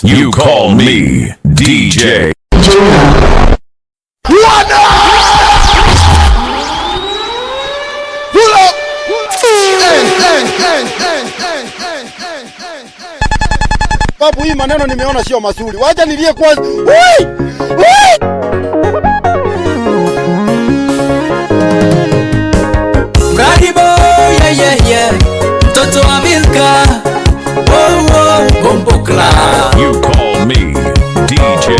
You call me DJ. Babu, hii maneno nimeona sio mazuri. Wacha nilie kwanza. Bradibo, yeah. Mtoto wa Milka. Bombo Club. You call me DJ.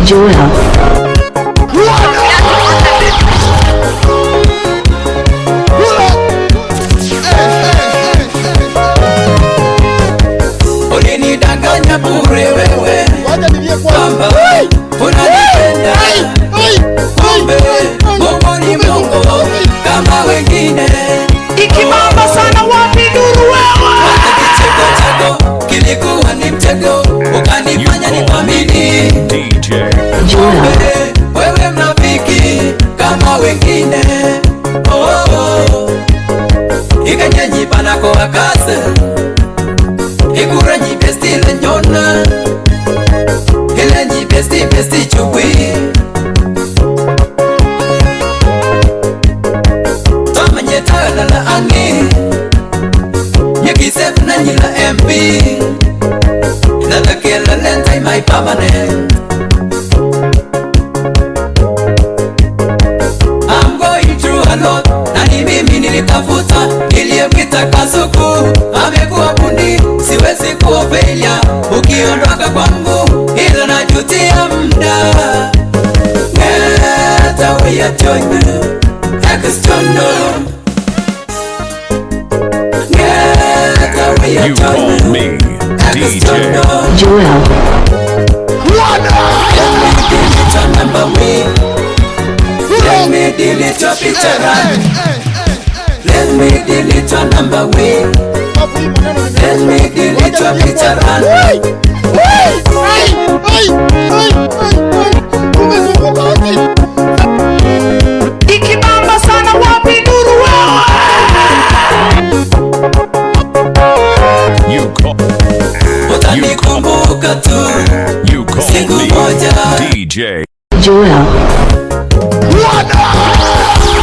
Joel. Ulinidanganya bure wewe. Wacha nilie kwanza. Unanipenda. Kumbe Mungu ni Mungu kama wengine. Ikibamba sana wapi nuru wewe. Kicheko kilikuwa ni mtego, ukanifanya nikuamini DJ. Kumbe wewe mnafiki kama wengine. Ikanyenyi panako akase ikurenyi besti lenyona ilenyi besti chukwi tamanyetala la angi nyekisef na nyila MP ilalakela lentai my permanent. I'm going through a lot na ni mimi nilitafuta niliyemwita Kasuku amekuwa bundi, siwezi kuwa failure ukiondoka kwangu, ila najutia muda. Ngeta we are joined Extono. Ngeta we are You call joined me DJ. Joel. Let me delete your picture run. Let me delete your number way. Let me delete your picture run. Ikibamba sana wapi nuru wewe. You call. Utanikumbuka tu You call siku me moja. DJ. Joel.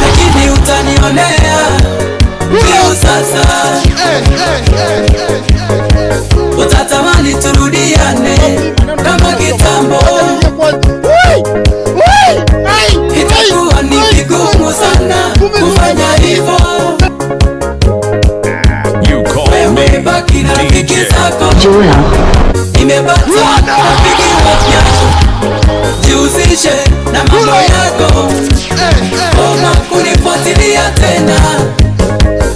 Lakini utanionea leo sasa. Utatamani turudiane kama kitambo. Itakuwa ni vigumu sana kufanya hivyo. You call Wewe me baki na rafiki DJ. zako. Joel. Nimebaki rafiki wapya. Jihusishe na mambo yako. Koma kunifuatilia tena.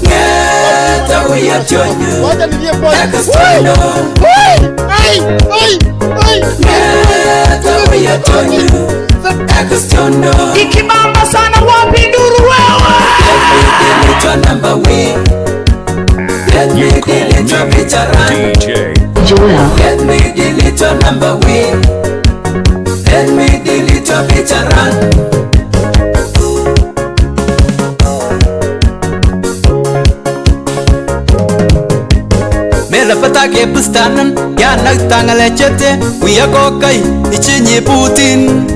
Ngeta we are joined. Wacha nilie kwanza. Extono. Ngeta we are joined. Extono. Ikibamba sana wapi nuru wewe. Let me delete your number way. Let me You call delete your me picture run. DJ. Joel. Let me delete your number way. Let me delete your picture run. Mela patake bustanan ya nagtangale chete wiya kokai ichinyi Putin.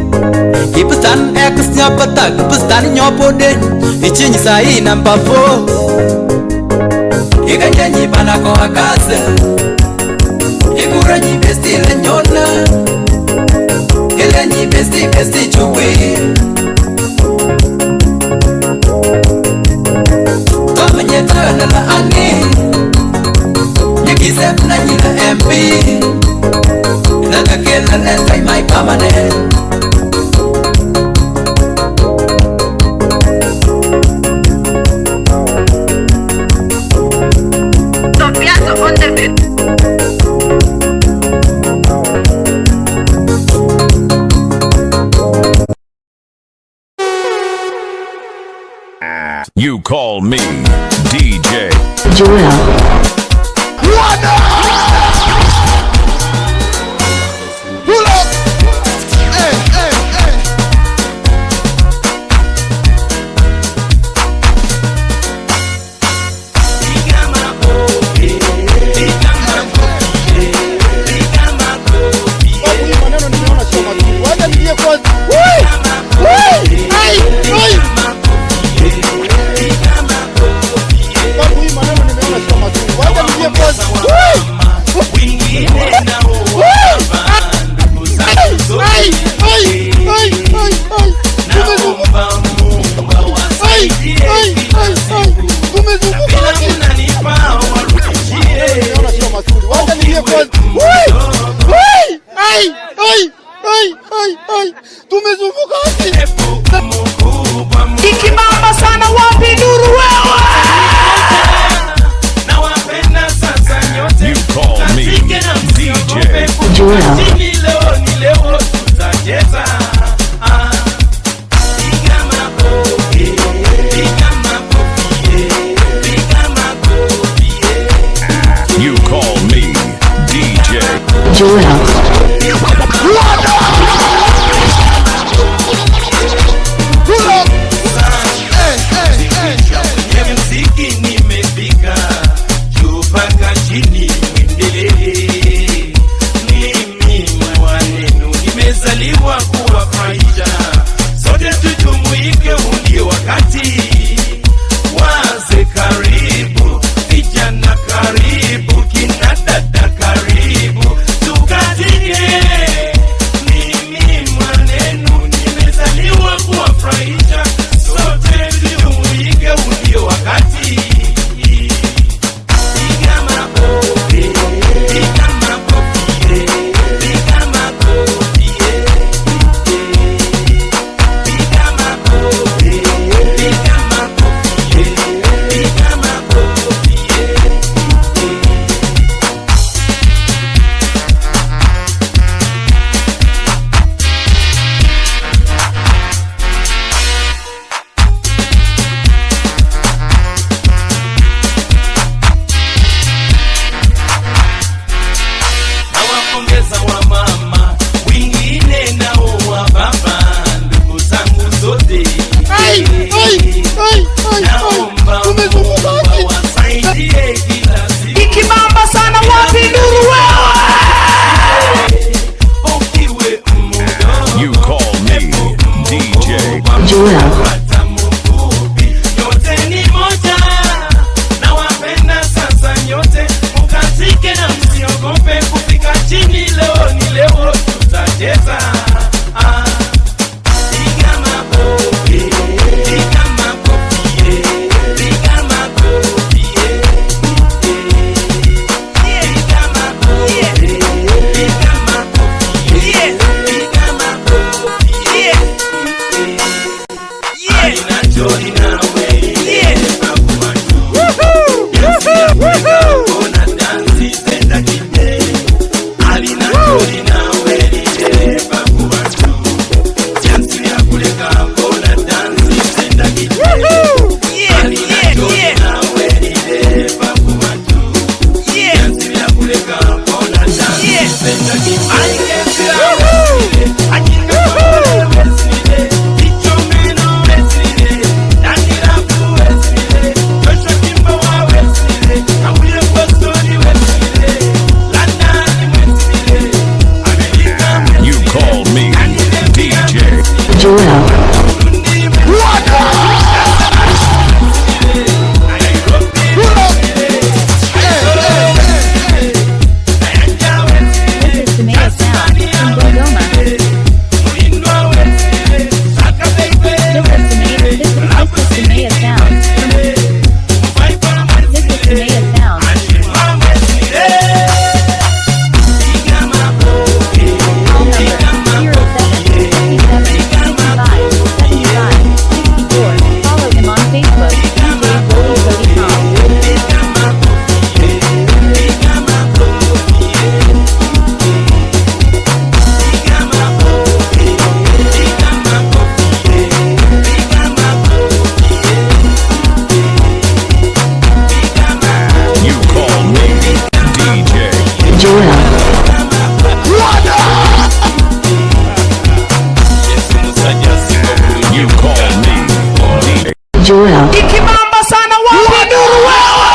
Kibustan X nyapatak bustan nyopode ichinyi sai number 4. Ikanyenyi panako akase ikurenyi besti lenyona ilenyi besti chukwi tamanyetala la angi nyekisef na nyila MP ilalakela lentai my permanent. You call me DJ. Joel. kwanza. Babu, hii maneno nimeona sio mazuri. Wacha nilie kwanza. Ikibamba sana wapi nuru wewe? You call me DJ. You call me DJ. Mziki nimefika juu mpaka chini mwendelee. Mimi mwanenu nimezaliwa kuwafurahisha, sote tujumuike, ndio wakati. Wazee karibu, vijana karibu, kina dada karibu, tukatike. Mimi mwanenu nimezaliwa kuwafurahisha, sote tujumuike, ndio wakati. Nawapongeza wa mama, wengine nao wa baba, ndugu zangu zote. Naomba Mungu wasaidie kila siku. Ikibamba sana wapi nuru wewe? Ukiwe mdogo, You call me DJ. hata mfupi, yote ni moja. Nawapenda sasa nyote, mkatike na msiogope kufika chini. Leo ni leo, tutacheza. Piga makofi, piga makofi, piga makofi, piga makofi, piga makofi, piga makofi. Alina Joy nawe, Babu Watu. Yes, kuna dansi tenda kite. Alina Joy nawe, Babu Watu. Dansi ya kuleka, kuna dansi tenda kite. Alina Joy nawe, Babu Watu. Dansi ya kuleka, kuna dansi tenda kite. You call me DJ. Samaya Sound from Dodoma. This is Samaya Sound. This is Samaya Sound. Call number 07-57-65-75-64. Follow him on Facebook, DJ You call me DJ. You call me DJ. Ikibamba sana wapi nuru wewe?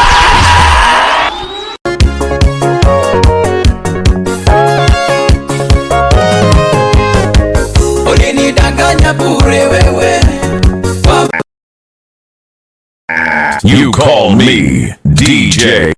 unanifanya bure wewe. You call me DJ.